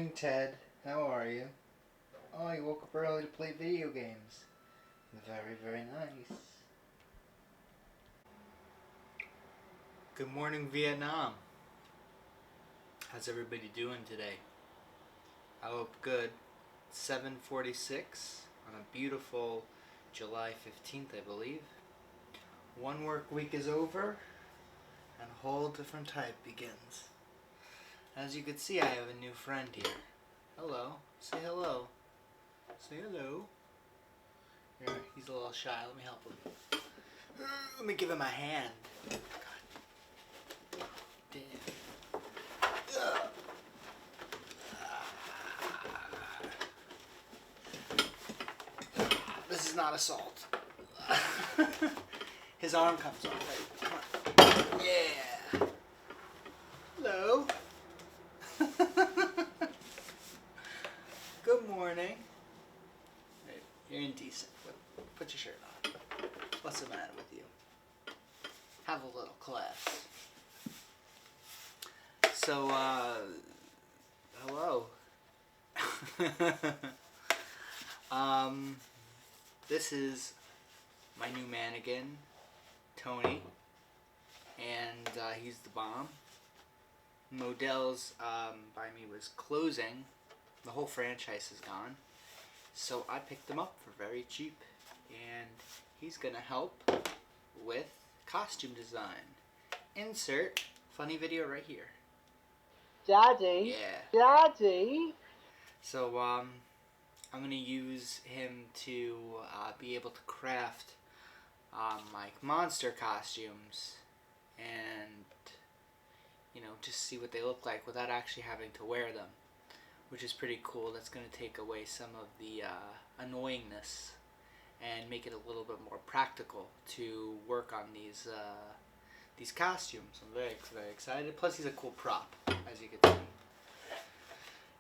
morning, Ted. How are you? Oh, you woke up early to play video games. Very, very nice. Good morning, Vietnam. How's everybody doing today? I hope good. 7:46 on a beautiful July 15th, I believe. One work week is over and a whole different type begins. As you can see, I have a new friend here. Hello. Say hello. Say hello. Here, he's a little shy. Let me help him. Let me give him a hand. God damn. This is not assault. His arm comes off. Right? Come on. Yeah. Hello. Good morning. Right, you're indecent. Put your shirt on. What's the matter with you? Have a little class. So, hello. This is my new mannequin, Tony, and he's the bomb. Modell's by me was closing. The whole franchise is gone. So I picked him up for very cheap, and he's gonna help with costume design. Insert funny video right here. Daddy? Yeah. Daddy? So I'm gonna use him to be able to craft like monster costumes, and just see what they look like without actually having to wear them, which is pretty cool. That's gonna take away some of the annoyingness and make it a little bit more practical to work on these costumes. I'm very, very excited. Plus, he's a cool prop, as you can see.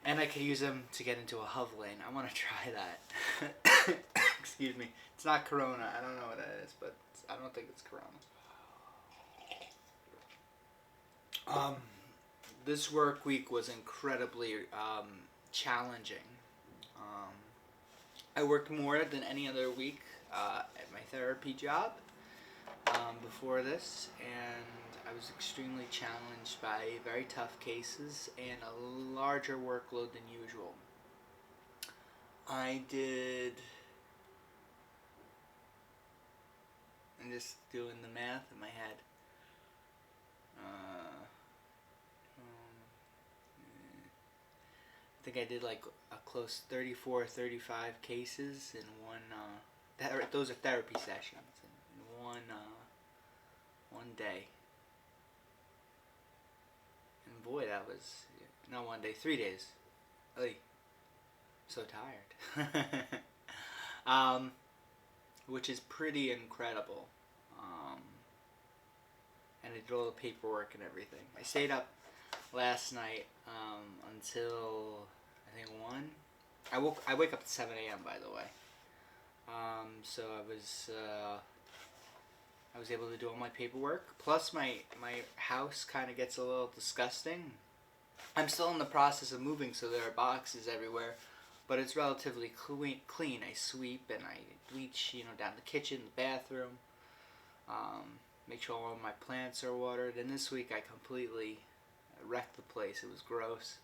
And I could use him to get into a hover lane. I want to try that. Excuse me. It's not Corona. I don't know what it is, but I don't think it's Corona. This work week was incredibly challenging. I worked more than any other week at my therapy job before this, and I was extremely challenged by very tough cases and a larger workload than usual. I'm just doing the math in my head. I think I did like a close 34 or 35 cases in one, those are therapy sessions, in one day. And boy, that was, not one day, 3 days. Oy, so tired. Which is pretty incredible. And I did all the paperwork and everything. I stayed up last night until I think 1. I wake up at 7 a.m. by the way. So I was able to do all my paperwork. Plus my house kind of gets a little disgusting. I'm still in the process of moving, so there are boxes everywhere, but it's relatively clean. I sweep and I bleach, down the kitchen, the bathroom. Make sure all of my plants are watered. And this week I completely wrecked the place. It was gross.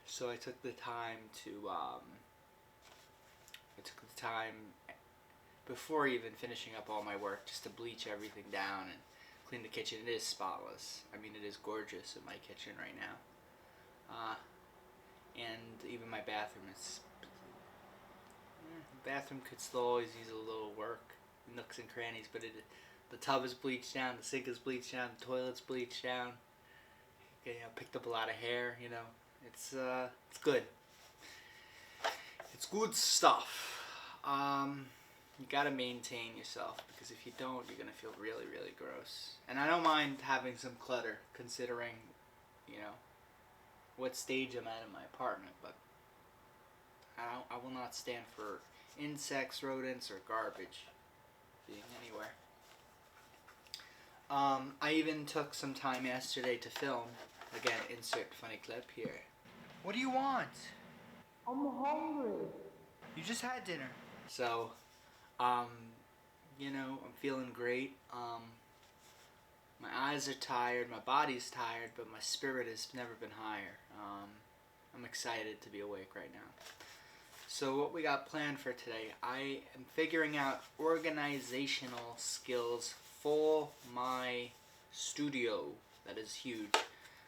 So I took the time before even finishing up all my work, just to bleach everything down and clean the kitchen. It is spotless. I mean, it is gorgeous in my kitchen right now. And even my bathroom the bathroom could still always use a little work, nooks and crannies, but the tub is bleached down, the sink is bleached down, the toilet's bleached down. Picked up a lot of hair, It's good. It's good stuff. You gotta maintain yourself, because if you don't, you're gonna feel really, really gross. And I don't mind having some clutter, considering, what stage I'm at in my apartment, but I will not stand for insects, rodents, or garbage being anywhere. I even took some time yesterday to film. Again, insert funny clip here. What do you want? I'm hungry. You just had dinner. So, um, I'm feeling great. My eyes are tired, my body's tired, but my spirit has never been higher. I'm excited to be awake right now. So what we got planned for today, I am figuring out organizational skills for my studio that is huge.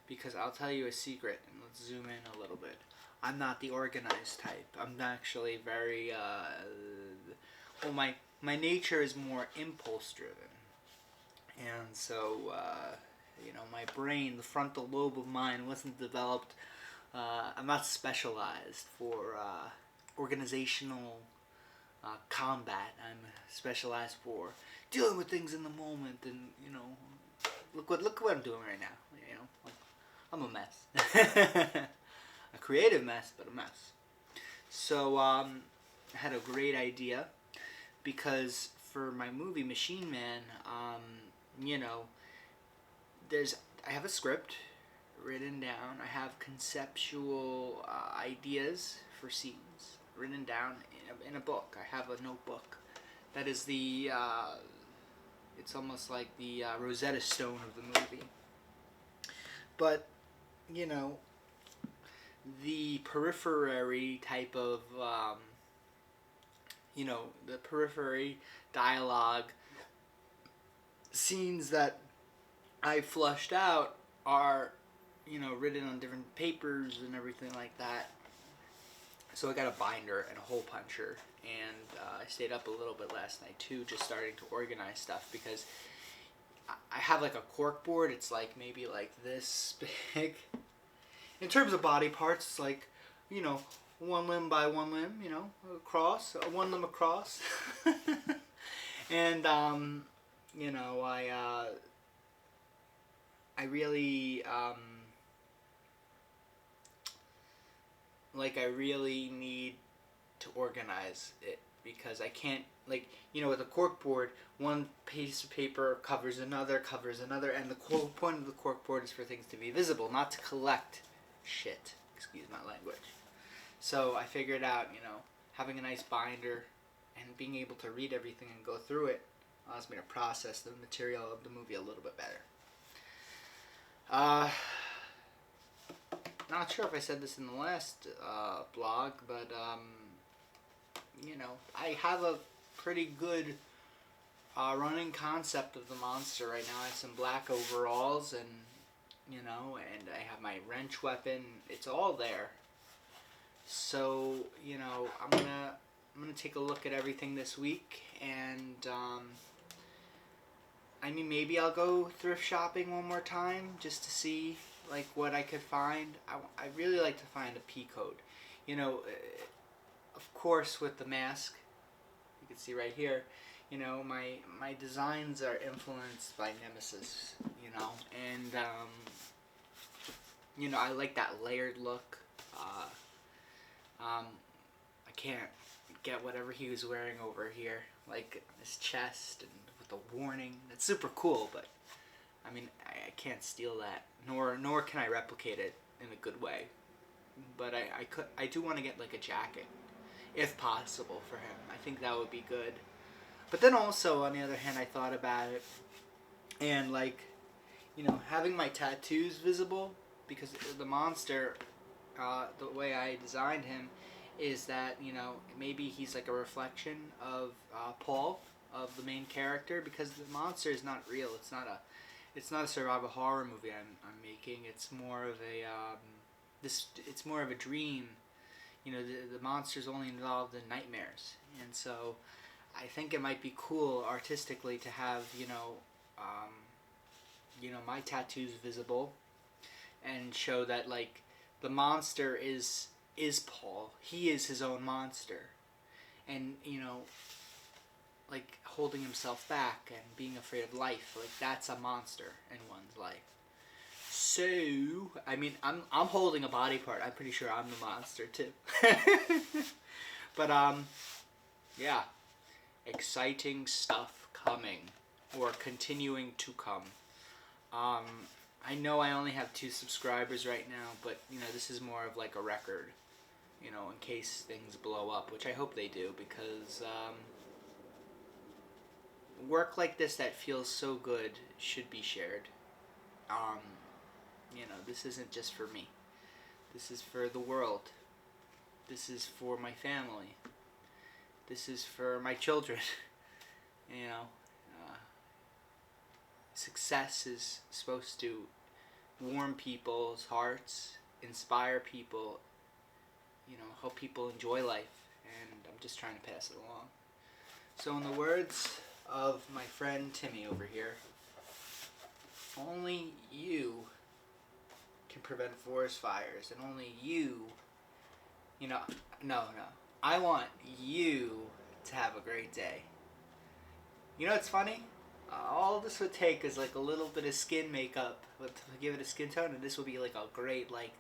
Because I'll tell you a secret, and let's zoom in a little bit. I'm not the organized type. I'm actually very, my nature is more impulse driven. And so, my brain, the frontal lobe of mine wasn't developed. I'm not specialized for organizational combat. I'm specialized for dealing with things in the moment, and look what I'm doing right now. I'm a mess, a creative mess, but a mess. So I had a great idea because for my movie Machine Man, you know, I have a script written down. I have conceptual ideas for scenes written down in a book. I have a notebook. That is it's almost like the Rosetta Stone of the movie. But, you know, the periphery type of, the periphery dialogue scenes that I flushed out are, written on different papers and everything like that. So I got a binder and a hole puncher, and I stayed up a little bit last night too, just starting to organize stuff because I have like a cork board. It's like maybe like this big. In terms of body parts, it's like, one limb by one limb, across, one limb across. And, I really, I really need to organize it because I can't, with a cork board, one piece of paper covers another, and the point of the cork board is for things to be visible, not to collect shit. Excuse my language. So I figured out, having a nice binder and being able to read everything and go through it allows me to process the material of the movie a little bit better. Not sure if I said this in the last blog, but I have a pretty good running concept of the monster right now. I have some black overalls and and I have my wrench weapon. It's all there. So, I'm gonna take a look at everything this week, and maybe I'll go thrift shopping one more time just to see what I could find. I really like to find a P code. Of course, with the mask, you can see right here. My designs are influenced by Nemesis. And I like that layered look. I can't get whatever he was wearing over here, like his chest and with the warning. That's super cool, but I can't steal that, nor can I replicate it in a good way. But I do want to get like a jacket, if possible, for him. I think that would be good. But then also, on the other hand, I thought about it, and having my tattoos visible, because the monster, the way I designed him, is that maybe he's like a reflection of Paul, of the main character, because the monster is not real. It's not a survival horror movie I'm making. It's more of a it's more of a dream. The monster's only involved in nightmares, and so I think it might be cool artistically to have my tattoos visible and show that the monster is Paul. He is his own monster, and holding himself back and being afraid of life. That's a monster in one's life. So I'm holding a body part. I'm pretty sure I'm the monster too. But yeah, exciting stuff coming or continuing to come. I I know I only have 2 subscribers right now, but this is more of like a record, in case things blow up, which I hope they do, because work like this that feels so good should be shared. Um, this isn't just for me. This is for the world. This is for my family. This is for my children. you know, Success is supposed to warm people's hearts, inspire people, help people enjoy life, and I'm just trying to pass it along. So, in the words of my friend Timmy over here, only you can prevent forest fires, and only you, no. I want you to have a great day. It's funny? All this would take is like a little bit of skin makeup to give it a skin tone, and this would be like a great, like,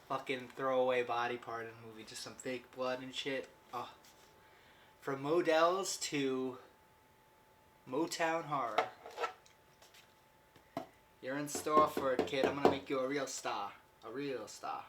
fucking throwaway body part in the movie. Just some fake blood and shit. Oh. From Models to Motown Horror. You're in store for it, kid. I'm gonna make you a real star. A real star.